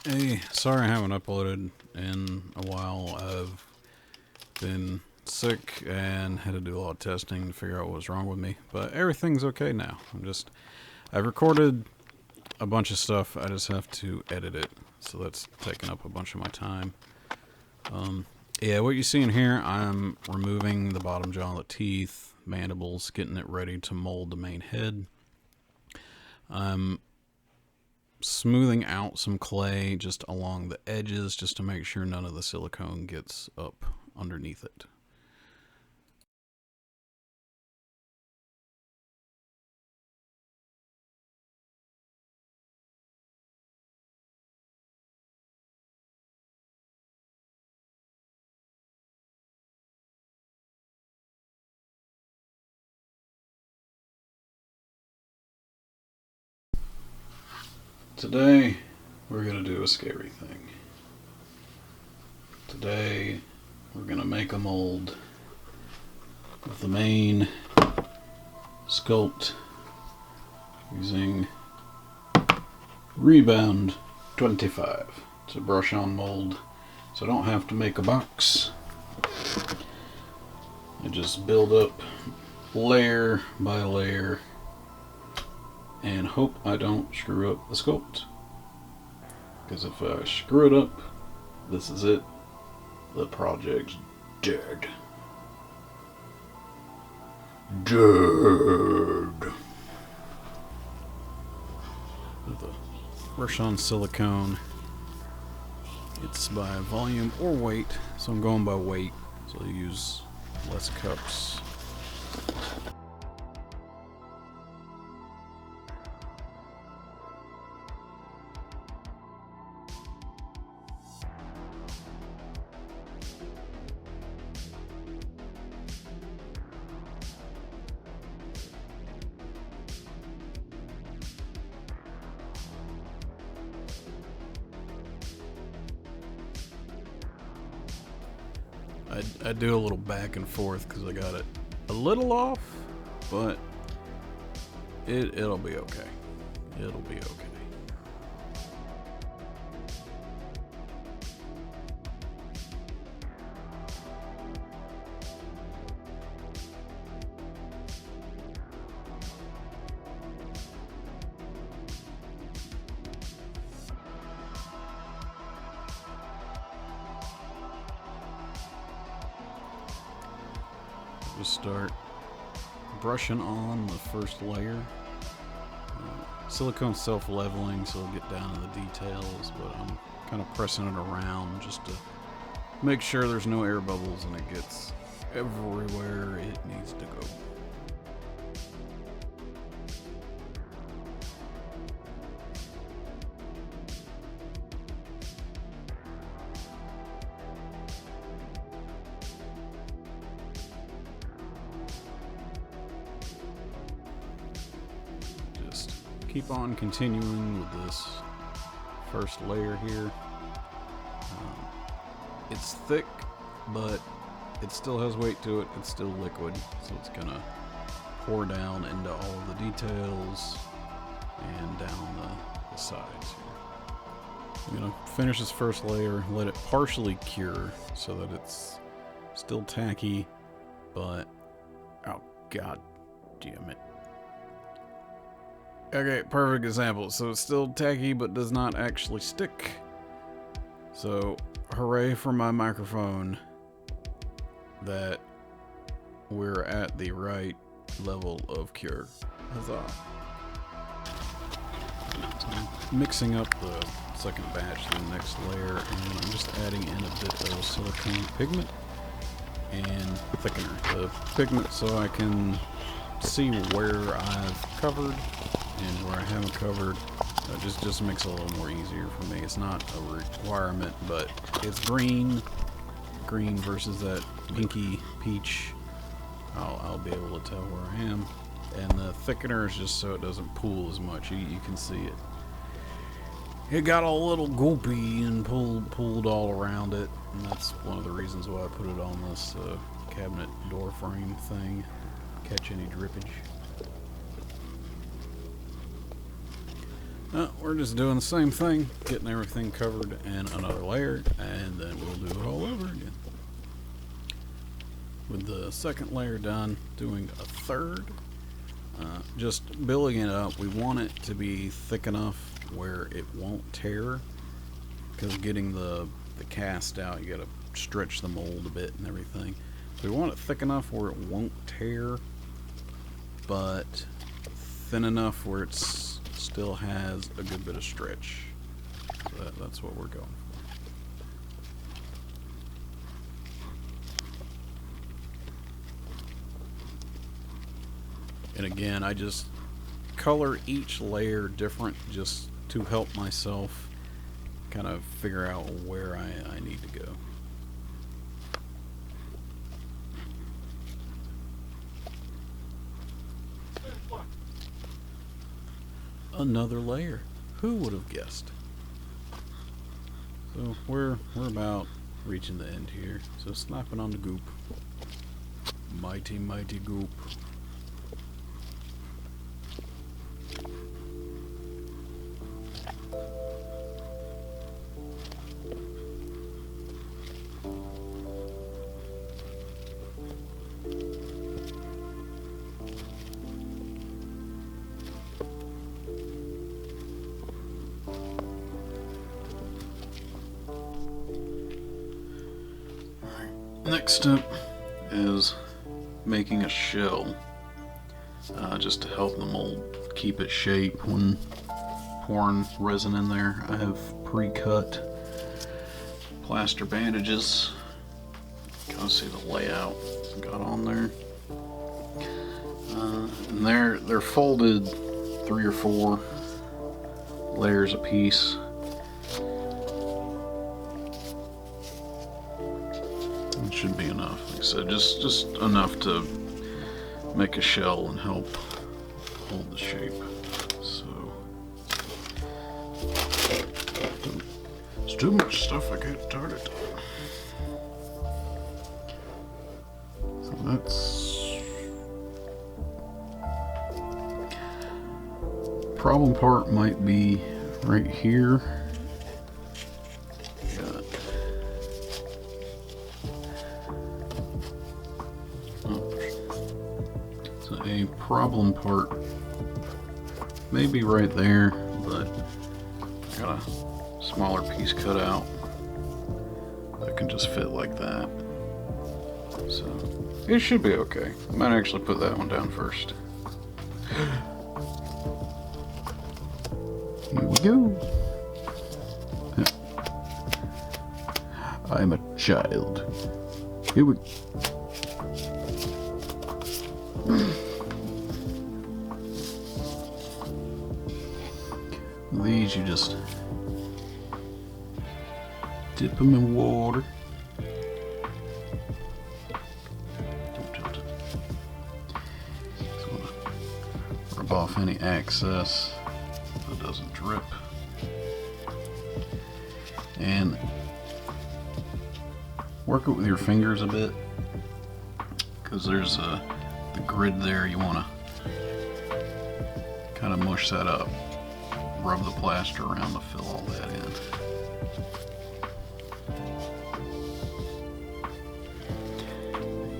Hey, sorry I haven't uploaded in a while. I've been sick and had to do a lot of testing to figure out what was wrong with me, but everything's okay now. I've recorded a bunch of stuff, I just have to edit it, so that's taking up a bunch of my time. Yeah, what you see in here, I'm removing the bottom jaw, the teeth, mandibles, getting it ready to mold the main head. I'm smoothing out some clay just along the edges just to make sure none of the silicone gets up underneath it. Today we're going to do a scary thing. Today we're going to make a mold of the main sculpt using Rebound 25. It's a brush on mold, so I don't have to make a box. I just build up layer by layer and hope I don't screw up the sculpt. Because if I screw it up, this is it. The project's dead. Dead. With a brush on silicone, it's by volume or weight, so I'm going by weight, so I use less cups. I do a little back and forth because I got it a little off, but it'll be okay. It'll be okay. Just start brushing on the first layer. Silicone's self-leveling, so I'll get down to the details, but I'm kind of pressing it around just to make sure there's no air bubbles and it gets everywhere it needs to go. Keep on continuing with this first layer here. It's thick, but it still has weight to it. It's still liquid, so it's gonna pour down into all of the details and down the sides here. I'm gonna finish this first layer, let it partially cure so that it's still tacky, but oh god damn it. Okay, perfect example. So it's still tacky but does not actually stick. So hooray for my microphone that we're at the right level of cure. Huzzah. So I'm mixing up the second batch to the next layer, and I'm just adding in a bit of silicone pigment and thickener. The pigment so I can see where I've covered and where I haven't covered. Just makes it a little more easier for me. It's not a requirement, but it's green versus that pinky peach. I'll be able to tell where I am. And the thickener is just so it doesn't pool as much. You can see it. It got a little goopy and pulled all around it, and that's one of the reasons why I put it on this cabinet door frame thing. Catch any drippage. We're just doing the same thing, getting everything covered in another layer, and then we'll do it all over again. With the second layer done, doing a third. Just building it up, we want it to be thick enough where it won't tear, because getting the cast out, you gotta stretch the mold a bit and everything. So we want it thick enough where it won't tear, but thin enough where it still has a good bit of stretch. So that's what we're going for. And again, I just color each layer different just to help myself kind of figure out where I need to go. Another layer. Who would have guessed? So we're about reaching the end here. So snapping on the goop. Mighty, mighty goop. Next step is making a shell, just to help the mold keep its shape when pouring resin in there. I have pre-cut plaster bandages. Kind of see the layout got on there, and they're folded 3 or 4 layers a piece. Should be enough. Like I said, just enough to make a shell and help hold the shape. So it's too much stuff. I can't start it. So that's problem part might be right here. A problem part maybe right there, but I got a smaller piece cut out that can just fit like that, so it should be okay. I might actually put that one down first. Here we go. I'm a child. Here we These you just dip them in water. Don't tilt it. Just want to rub off any excess so it doesn't drip. And work it with your fingers a bit, because there's the grid there. You want to kind of mush that up. Rub the plaster around to fill all that in.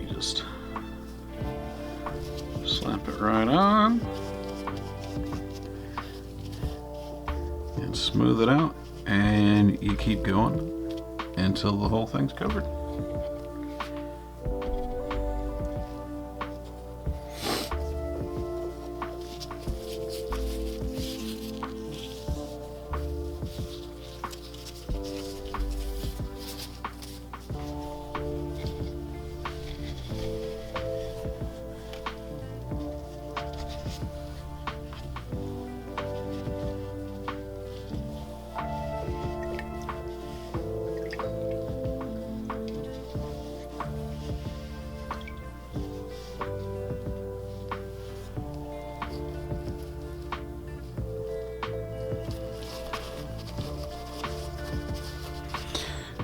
You just slap it right on and smooth it out, and you keep going until the whole thing's covered.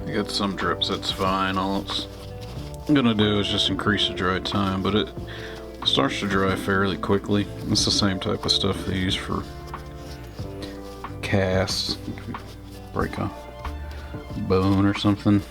You got some drips, that's fine. All I'm gonna do is just increase the dry time, but it starts to dry fairly quickly. It's the same type of stuff they use for casts. If we break a bone or something.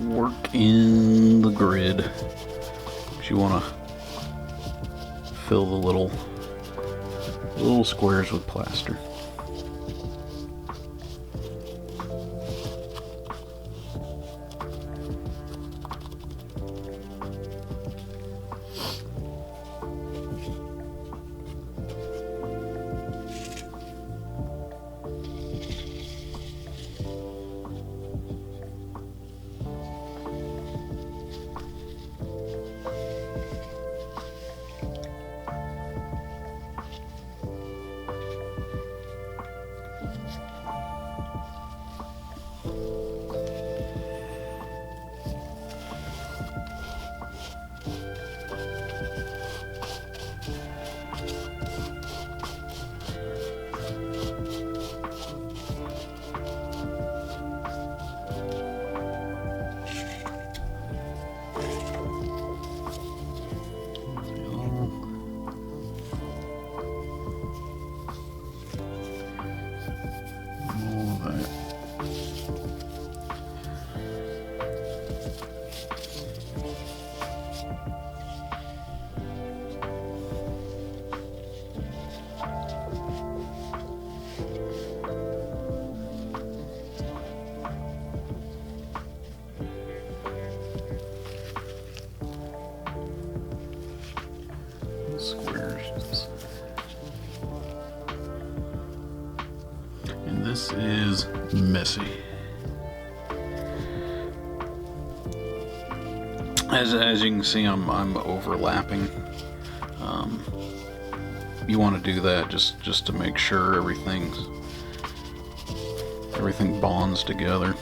Work in the grid. You want to fill the little squares with plaster. Squares. And this is messy. As you can see, I'm overlapping. You want to do that just to make sure everything bonds together.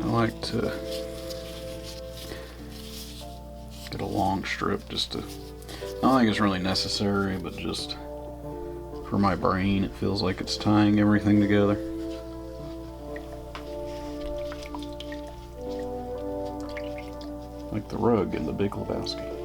I like to get a long strip just to, I don't think it's really necessary, but just for my brain it feels like it's tying everything together. Like the rug in the Big Lebowski.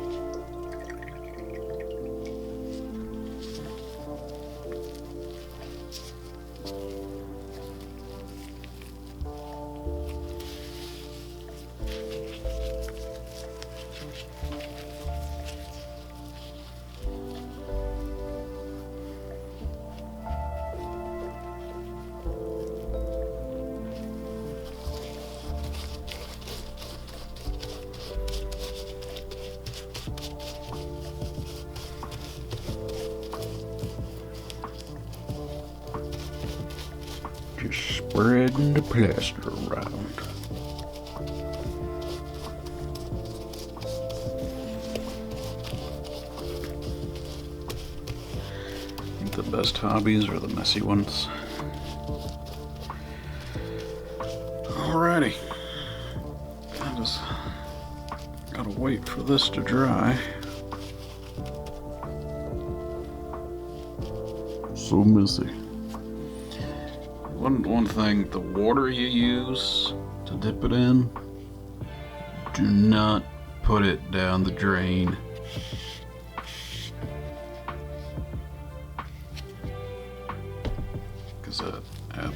Just spreading the plaster around. The best hobbies are the messy ones. Alrighty. I just gotta wait for this to dry. So messy. One thing, the water you use to dip it in, do not put it down the drain. Because at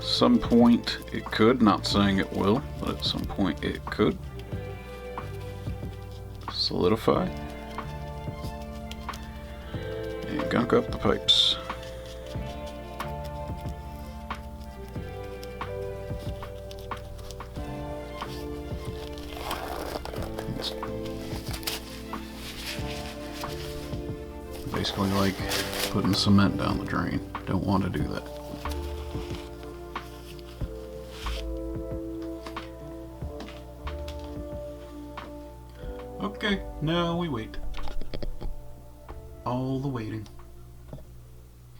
some point it could, not saying it will, but at some point it could solidify and gunk up the pipes. It's basically like putting cement down the drain. Don't want to do that. Okay, now we wait. All the waiting.